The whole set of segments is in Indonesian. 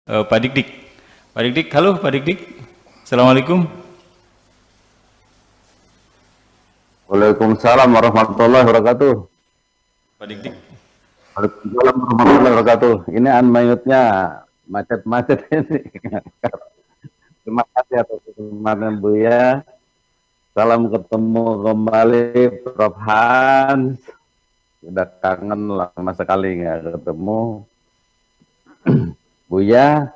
Pak Dik-Dik. Pak Dik-Dik, halo Pak Dik-Dik. Assalamualaikum. Waalaikumsalam warahmatullahi wabarakatuh. Pak Dik-Dik. Waalaikumsalam warahmatullahi wabarakatuh. Ini unmute-nya macet-macet ini. Terima kasih atas kesempatan Buya. Salam ketemu kembali Prof. Hans. Sudah kangen lama sekali nggak ketemu. Buya,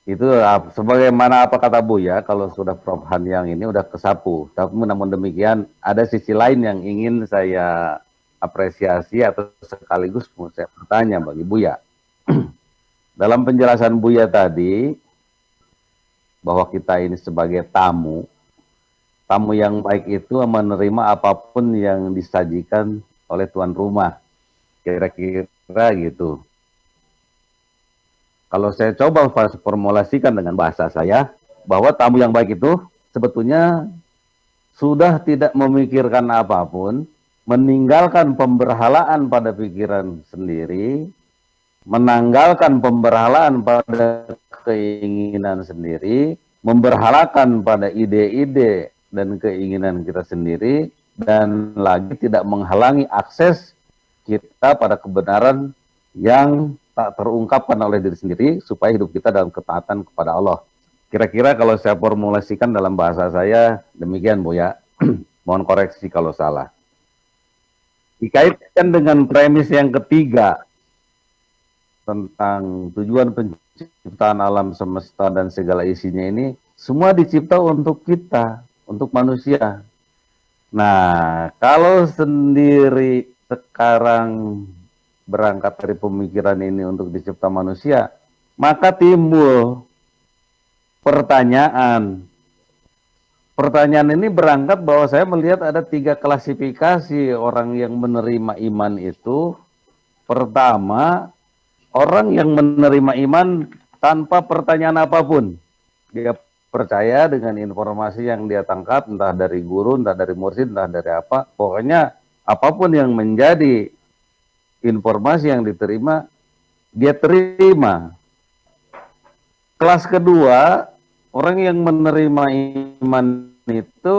itu sebagaimana apa kata Buya, kalau sudah Prof. Han yang ini udah kesapu. Tapi namun demikian ada sisi lain yang ingin saya apresiasi atau sekaligus mau saya bertanya bagi Buya. Dalam penjelasan Buya tadi bahwa kita ini sebagai tamu yang baik itu menerima apapun yang disajikan oleh tuan rumah. Kira-kira gitu. Kalau saya coba formulasikan dengan bahasa saya, bahwa tamu yang baik itu sebetulnya sudah tidak memikirkan apapun, meninggalkan pemberhalaan pada pikiran sendiri, menanggalkan pemberhalaan pada keinginan sendiri, memberhalakan pada ide-ide dan keinginan kita sendiri, dan lagi tidak menghalangi akses kita pada kebenaran yang tak terungkapkan oleh diri sendiri supaya hidup kita dalam ketaatan kepada Allah. Kira-kira kalau saya formulasikan dalam bahasa saya demikian Buya. Mohon koreksi kalau salah. Dikaitkan dengan premis yang ketiga tentang tujuan penciptaan alam semesta dan segala isinya ini, semua dicipta untuk kita, untuk manusia. Nah, kalau sendiri sekarang berangkat dari pemikiran ini untuk dicipta manusia, maka timbul pertanyaan. Pertanyaan ini berangkat bahwa saya melihat ada 3 klasifikasi orang yang menerima iman itu. Pertama, orang yang menerima iman tanpa pertanyaan apapun. Dia percaya dengan informasi yang dia tangkap, entah dari guru, entah dari mursyid, entah dari apa. Pokoknya apapun yang menjadi informasi yang diterima, dia terima. Kelas kedua, orang yang menerima iman itu,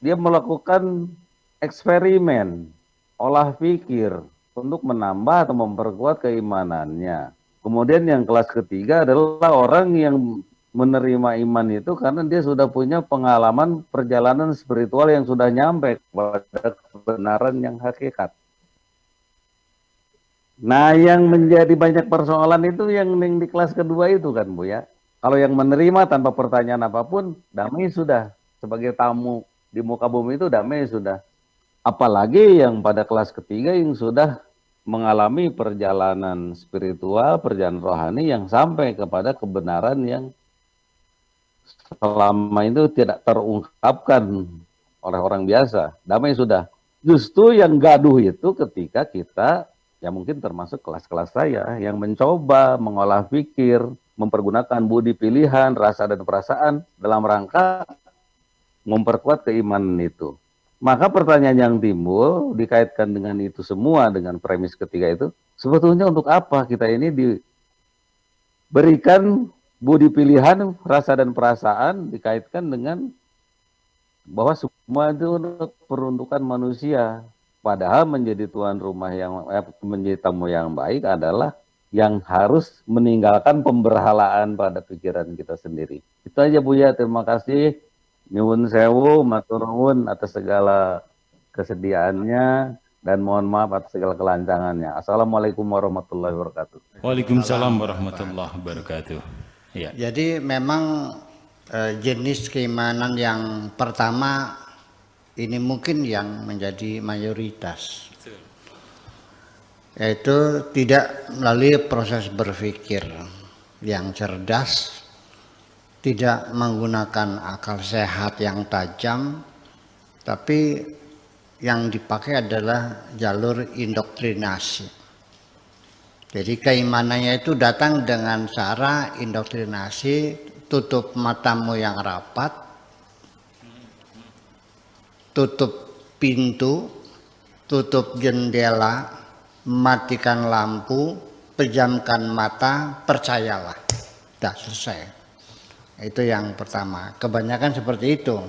dia melakukan eksperimen, olah pikir, untuk menambah atau memperkuat keimanannya. Kemudian yang kelas ketiga adalah orang yang menerima iman itu karena dia sudah punya pengalaman perjalanan spiritual yang sudah nyampe pada kebenaran yang hakikat. Nah, yang menjadi banyak persoalan itu yang di kelas kedua itu kan, Bu ya. Kalau yang menerima tanpa pertanyaan apapun, damai sudah. Sebagai tamu di muka bumi itu damai sudah. Apalagi yang pada kelas ketiga yang sudah mengalami perjalanan spiritual, perjalanan rohani yang sampai kepada kebenaran yang selama itu tidak terungkapkan oleh orang biasa. Damai sudah. Justru yang gaduh itu ketika kita, ya mungkin termasuk kelas-kelas saya yang mencoba mengolah pikir, mempergunakan budi pilihan, rasa dan perasaan dalam rangka memperkuat keimanan itu. Maka pertanyaan yang timbul dikaitkan dengan itu semua, dengan premis ketiga itu, sebetulnya untuk apa kita ini diberikan budi pilihan, rasa dan perasaan dikaitkan dengan bahwa semua itu untuk peruntukan manusia. Padahal menjadi tuan rumah yang menjadi tamu yang baik adalah yang harus meninggalkan pemberhalaan pada pikiran kita sendiri. Itu aja Buya, terima kasih. Nyuwun sewu, matur nuwun atas segala kesediaannya dan mohon maaf atas segala kelancangannya. Assalamualaikum warahmatullahi wabarakatuh. Waalaikumsalam warahmatullahi wabarakatuh. Ya. Jadi memang jenis keimanan yang pertama ini mungkin yang menjadi mayoritas, yaitu tidak melalui proses berpikir yang cerdas, tidak menggunakan akal sehat yang tajam, tapi yang dipakai adalah jalur indoktrinasi. Jadi keimanannya itu datang dengan cara indoktrinasi, tutup matamu yang rapat, tutup pintu, tutup jendela, matikan lampu, pejamkan mata, percayalah. Sudah selesai. Itu yang pertama. Kebanyakan seperti itu.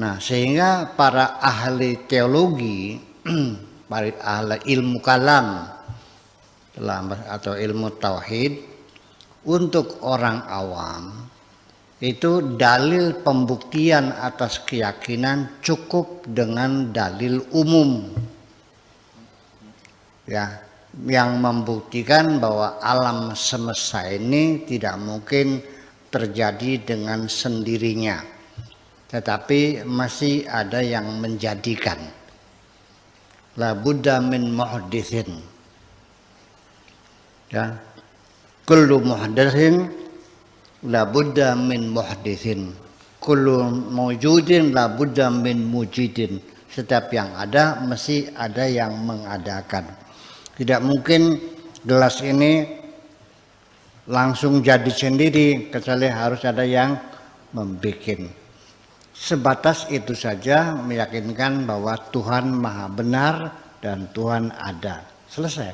Nah, sehingga para ahli teologi, para ahli ilmu kalam atau ilmu tauhid, untuk orang awam itu dalil pembuktian atas keyakinan cukup dengan dalil umum. Ya, yang membuktikan bahwa alam semesta ini tidak mungkin terjadi dengan sendirinya, tetapi masih ada yang menjadikan. La budda min muhditsin. Ya. Kullu muhditsin la budda min muhditsin. Kullu mawjudin la budda min mujidin. Setiap yang ada mesti ada yang mengadakan. Tidak mungkin gelas ini langsung jadi sendiri, kecuali harus ada yang membikin. Sebatas itu saja meyakinkan bahwa Tuhan Maha Benar dan Tuhan ada. Selesai.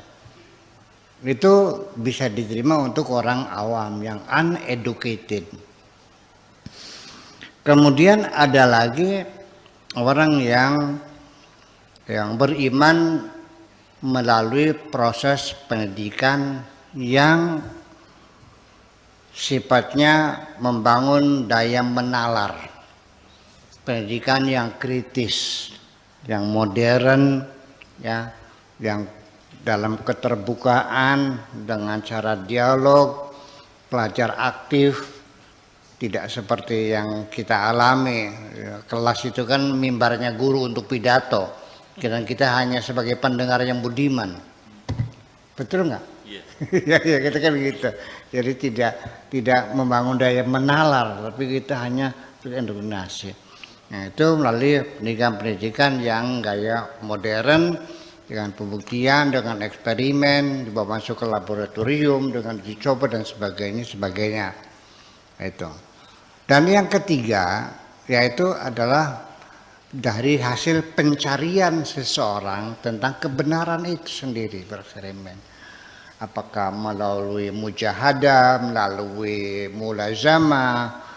Itu bisa diterima untuk orang awam yang uneducated. Kemudian ada lagi orang yang beriman melalui proses pendidikan yang sifatnya membangun daya menalar, pendidikan yang kritis, yang modern, ya, yang dalam keterbukaan dengan cara dialog, pelajar aktif, tidak seperti yang kita alami. Kelas itu kan mimbarnya guru untuk pidato, dan kita hanya sebagai pendengar yang budiman. Betul nggak? Iya. Ya, kita kan gitu. Jadi tidak membangun daya menalar, tapi kita hanya indoktrinasi. Nah, itu melalui pendidikan yang gaya modern, dengan pembuktian, dengan eksperimen, dibawa masuk ke laboratorium, dengan uji coba dan sebagainya. Itu. Dan yang ketiga, yaitu adalah dari hasil pencarian seseorang tentang kebenaran itu sendiri, bereksperimen. Apakah melalui mujahadah, melalui mulazamah,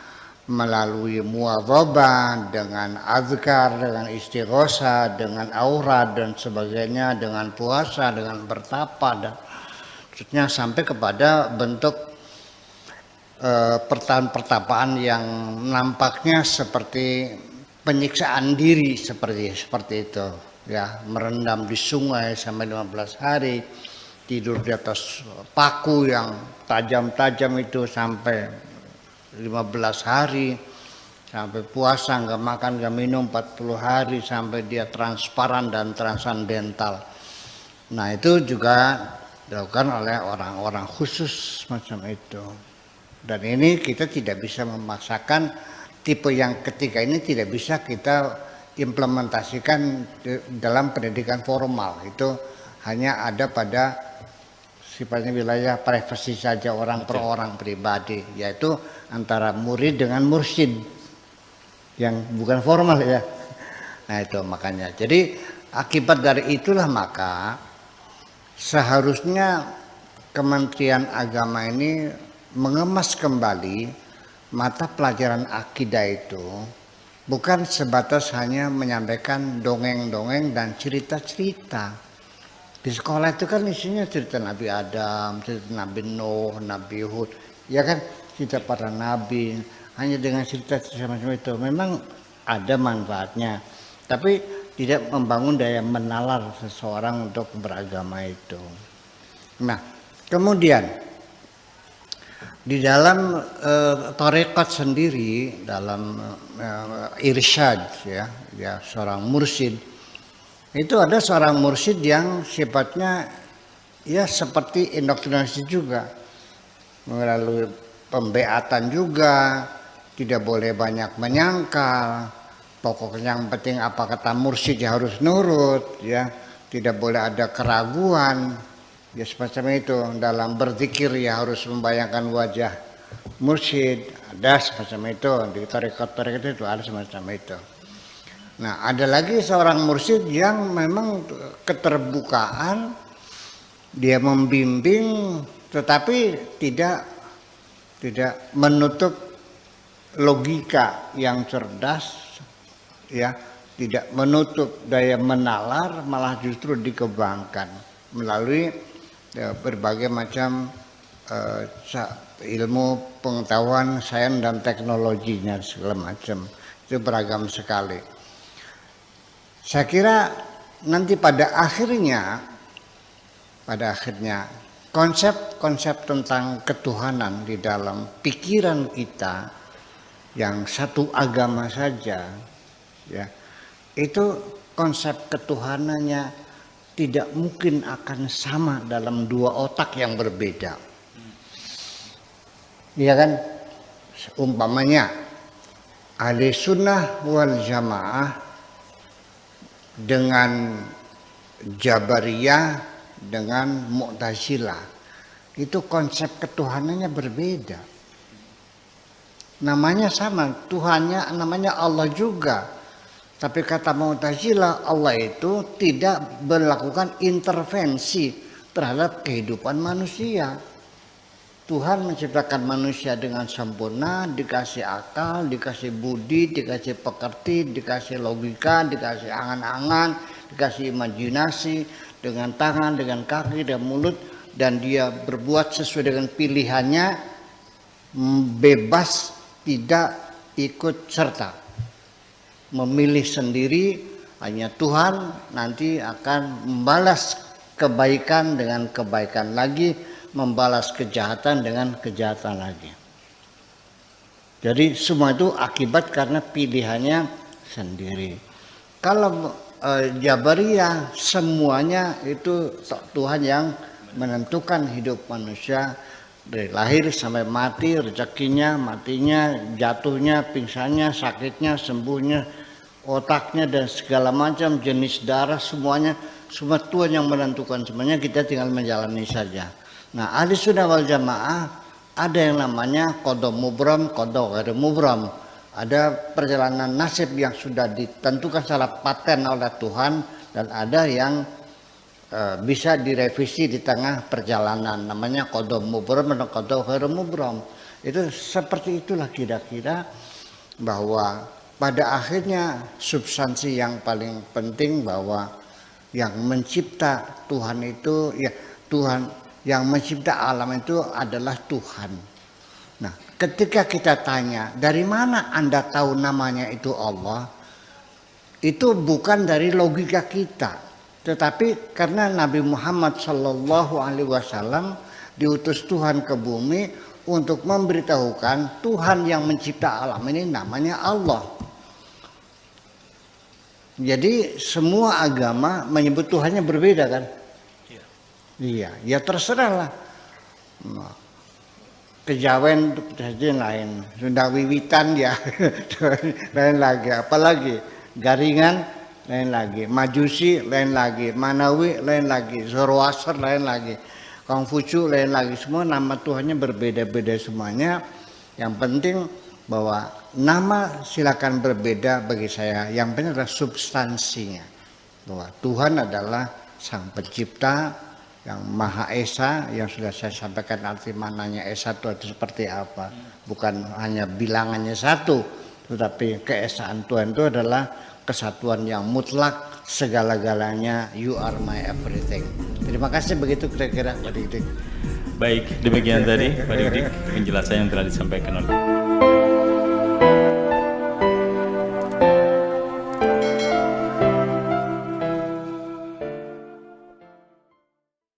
melalui muadzabah, dengan azkar, dengan istighosa, dengan aurat dan sebagainya, dengan puasa, dengan bertapa, dan maksudnya sampai kepada bentuk pertapaan yang nampaknya seperti penyiksaan diri, seperti itu, ya, merendam di sungai sampai 15 hari, tidur di atas paku yang tajam-tajam itu sampai 15 hari, sampai puasa nggak makan nggak minum 40 hari, sampai dia transparan dan transandental. Nah, itu juga dilakukan oleh orang-orang khusus macam itu. Dan ini kita tidak bisa memaksakan. Tipe yang ketiga ini tidak bisa kita implementasikan dalam pendidikan formal. Itu hanya ada pada sifatnya wilayah privasi saja, orang per orang pribadi, yaitu antara murid dengan mursyid yang bukan formal, ya. Nah, itu makanya. Jadi akibat dari itulah maka seharusnya Kementerian Agama ini mengemas kembali mata pelajaran akidah itu, bukan sebatas hanya menyampaikan dongeng-dongeng dan cerita-cerita. Di sekolah itu kan isinya cerita Nabi Adam, cerita Nabi Nuh, Nabi Hud, ya kan, cerita para nabi. Hanya dengan cerita semacam itu memang ada manfaatnya, tapi tidak membangun daya menalar seseorang untuk beragama itu. Nah, kemudian di dalam tarekat sendiri, dalam irsyad, ya seorang mursyid, itu ada seorang mursyid yang sifatnya ya seperti indoktrinasi juga, melalui pembeatan juga, tidak boleh banyak menyangkal, pokoknya yang penting apa kata mursyid ya harus nurut, ya tidak boleh ada keraguan. Ya semacam itu. Dalam berzikir ya harus membayangkan wajah mursyid, ada semacam itu. Di tarekat-tarekat itu ada semacam itu. Nah, ada lagi seorang mursyid yang memang keterbukaan, dia membimbing tetapi tidak tidak menutup logika yang cerdas, ya, tidak menutup daya menalar, malah justru dikembangkan melalui berbagai macam ilmu pengetahuan, sains dan teknologinya segala macam. Itu beragam sekali. Saya kira nanti pada akhirnya konsep-konsep tentang ketuhanan di dalam pikiran kita yang satu agama saja, ya, itu konsep ketuhanannya tidak mungkin akan sama dalam dua otak yang berbeda. Iya kan? Umpamanya ahli sunnah wal jamaah dengan Jabariyah dengan Mu'tazilah, itu konsep ketuhanannya berbeda. Namanya sama, Tuhannya namanya Allah juga. Tapi kata Mu'tazilah, Allah itu tidak melakukan intervensi terhadap kehidupan manusia. Tuhan menciptakan manusia dengan sempurna, dikasih akal, dikasih budi, dikasih pekerti, dikasih logika, dikasih angan-angan, dikasih imajinasi, dengan tangan, dengan kaki, dan mulut, dan dia berbuat sesuai dengan pilihannya, bebas, tidak ikut serta, memilih sendiri. Hanya Tuhan nanti akan membalas kebaikan dengan kebaikan lagi, membalas kejahatan dengan kejahatan lagi. Jadi semua itu akibat karena pilihannya sendiri. Kalau Jabariyah semuanya itu Tuhan yang menentukan hidup manusia dari lahir sampai mati, rezekinya, matinya, jatuhnya, pingsannya, sakitnya, sembuhnya, otaknya dan segala macam jenis darah, semuanya semua Tuhan yang menentukan semuanya, kita tinggal menjalani saja. Nah, ahli sunnah wal jamaah ada yang namanya qada mubram, qada ghairu mubram. Ada perjalanan nasib yang sudah ditentukan secara paten oleh Tuhan, dan ada yang bisa direvisi di tengah perjalanan, namanya qada mubram dan qada ghairu mubram. Itu seperti itulah kira-kira, bahwa pada akhirnya substansi yang paling penting bahwa yang mencipta Tuhan itu, ya, Tuhan yang mencipta alam itu adalah Tuhan. Nah, ketika kita tanya, dari mana Anda tahu namanya itu Allah? Itu bukan dari logika kita, tetapi karena Nabi Muhammad SAW diutus Tuhan ke bumi untuk memberitahukan Tuhan yang mencipta alam ini namanya Allah. Jadi semua agama menyebut Tuhannya berbeda kan? Iya, ya terserahlah. Nah, Kejawen saja lain, Sunda Wiwitan ya lain lagi, apalagi Garingan lain lagi, Majusi lain lagi, Manawi lain lagi, Zoroaster lain lagi, Kongfucu lain lagi, semua nama Tuhannya berbeda-beda semuanya. Yang penting bahwa nama silakan berbeda bagi saya, yang penting adalah substansinya, bahwa Tuhan adalah Sang Pencipta yang Maha Esa, yang sudah saya sampaikan arti maknanya Esa itu seperti apa. Bukan hanya bilangannya satu, tetapi keesaan Tuhan itu adalah kesatuan yang mutlak, segala-galanya, you are my everything. Terima kasih, begitu kira-kira Pak Dik Dik. Baik, demikian tadi Pak Dik Dik penjelasan yang telah disampaikan oleh